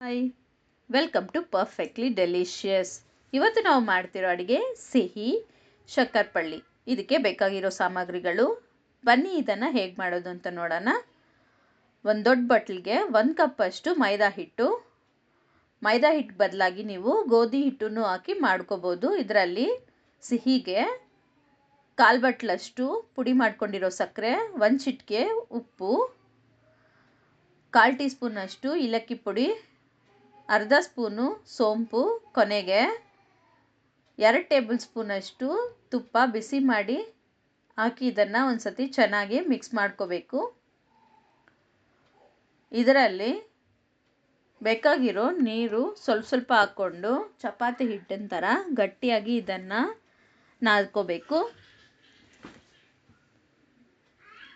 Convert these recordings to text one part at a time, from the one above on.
Hi, welcome to perfectly delicious. ಇವತ್ತು ನಾವು ಮಾಡ್ತಿರೋ ಅಡುಗೆ ಸಿಹಿ ಶಕ್ಕರ್ಪಳ್ಳಿ. ಇದಕ್ಕೆ ಬೇಕಾಗಿರೋ ಸಾಮಗ್ರಿಗಳು ಬನ್ನಿ ಇದನ್ನು ಹೇಗೆ ಮಾಡೋದು ಅಂತ ನೋಡೋಣ. ಒಂದು ದೊಡ್ಡ ಬಟ್ಲಿಗೆ 1 ಕಪ್ ಅಷ್ಟು ಮೈದಾ ಹಿಟ್ಟು ಬದಲಾಗಿ ನೀವು ಗೋಧಿ ಹಿಟ್ಟನ್ನು ಹಾಕಿ ಮಾಡ್ಕೋಬೋದು. ಇದರಲ್ಲಿ ಸಿಹಿಗೆ 1/4 ಬಟ್ಲಷ್ಟು ಪುಡಿ ಮಾಡ್ಕೊಂಡಿರೋ ಸಕ್ಕರೆ, 1 ಚಿಟಿಕೆ ಉಪ್ಪು, 1/4 ಟೀ ಸ್ಪೂನಷ್ಟು ಏಲಕ್ಕಿ ಪುಡಿ, ಅರ್ಧ ಸ್ಪೂನು ಸೋಂಪು, ಕೊನೆಗೆ 2 ಟೇಬಲ್ ಸ್ಪೂನಷ್ಟು ತುಪ್ಪ ಬಿಸಿ ಮಾಡಿ ಹಾಕಿ ಇದನ್ನು ಒಂದು ಸತಿ ಚೆನ್ನಾಗಿ ಮಿಕ್ಸ್ ಮಾಡ್ಕೋಬೇಕು. ಇದರಲ್ಲಿ ಬೇಕಾಗಿರೋ ನೀರು ಸ್ವಲ್ಪ ಹಾಕ್ಕೊಂಡು ಚಪಾತಿ ಹಿಟ್ಟಿನ ಥರ ಗಟ್ಟಿಯಾಗಿ ಇದನ್ನು ನಾದ್ಕೋಬೇಕು.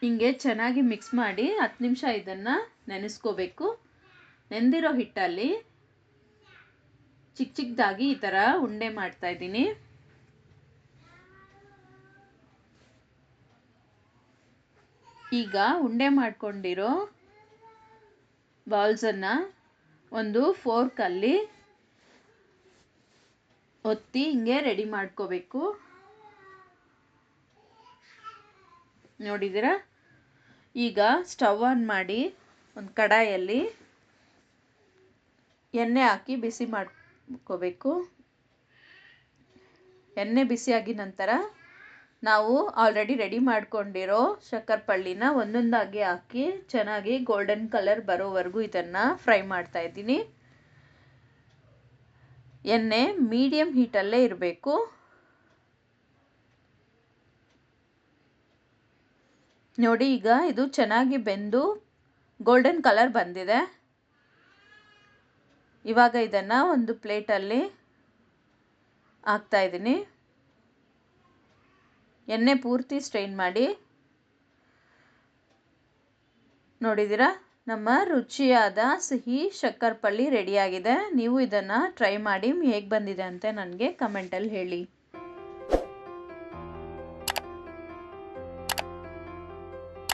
ಹಿಂಗೆ ಚೆನ್ನಾಗಿ ಮಿಕ್ಸ್ ಮಾಡಿ 10 ನಿಮಿಷ ಇದನ್ನು ನೆನೆಸ್ಕೋಬೇಕು. ನೆಂದಿರೋ ಹಿಟ್ಟಲ್ಲಿ ಚಿಕ್ಕದಾಗಿ ಈ ಥರ ಉಂಡೆ ಮಾಡ್ತಾ ಇದ್ದೀನಿ. ಈಗ ಉಂಡೆ ಮಾಡ್ಕೊಂಡಿರೋ ಬಾಲ್ಸನ್ನು ಒಂದು ಫೋರ್ಕಲ್ಲಿ ಒತ್ತಿ ಹಿಂಗೆ ರೆಡಿ ಮಾಡ್ಕೋಬೇಕು. ನೋಡಿದ್ದೀರಾ? ಈಗ ಸ್ಟವ್ ಆನ್ ಮಾಡಿ ಒಂದು ಕಡಾಯಲ್ಲಿ ಎಣ್ಣೆ ಹಾಕಿ ಬಿಸಿ ಮಾಡ್ಕೋಬೇಕು. ಎಣ್ಣೆ ಬಿಸಿಯಾಗಿ ನಂತರ ನಾವು ಆಲ್ರೆಡಿ ರೆಡಿ ಮಾಡ್ಕೊಂಡಿರೋ ಶಕ್ಕರ್ಪಳ್ಳಿನ ಒಂದೊಂದಾಗಿ ಹಾಕಿ ಚೆನ್ನಾಗಿ ಗೋಲ್ಡನ್ ಕಲರ್ ಬರೋವರೆಗೂ ಇದನ್ನು ಫ್ರೈ ಮಾಡ್ತಾ ಇದ್ದೀನಿ. ಎಣ್ಣೆ ಮೀಡಿಯಂ ಹೀಟಲ್ಲೇ ಇರಬೇಕು. ನೋಡಿ, ಈಗ ಇದು ಚೆನ್ನಾಗಿ ಬೆಂದು ಗೋಲ್ಡನ್ ಕಲರ್ ಬಂದಿದೆ. ಇವಾಗ ಇದನ್ನು ಒಂದು ಪ್ಲೇಟಲ್ಲಿ ಹಾಕ್ತಾ ಇದ್ದೀನಿ. ಎಣ್ಣೆ ಪೂರ್ತಿ ಸ್ಟ್ರೈನ್ ಮಾಡಿ. ನೋಡಿದ್ದೀರಾ? ನಮ್ಮ ರುಚಿಯಾದ ಸಿಹಿ ಶಕ್ಕರ್ಪಳ್ಳಿ ರೆಡಿಯಾಗಿದೆ. ನೀವು ಇದನ್ನು ಟ್ರೈ ಮಾಡಿ ಹೇಗೆ ಬಂದಿದೆ ಅಂತ ನನಗೆ ಕಮೆಂಟಲ್ಲಿ ಹೇಳಿ.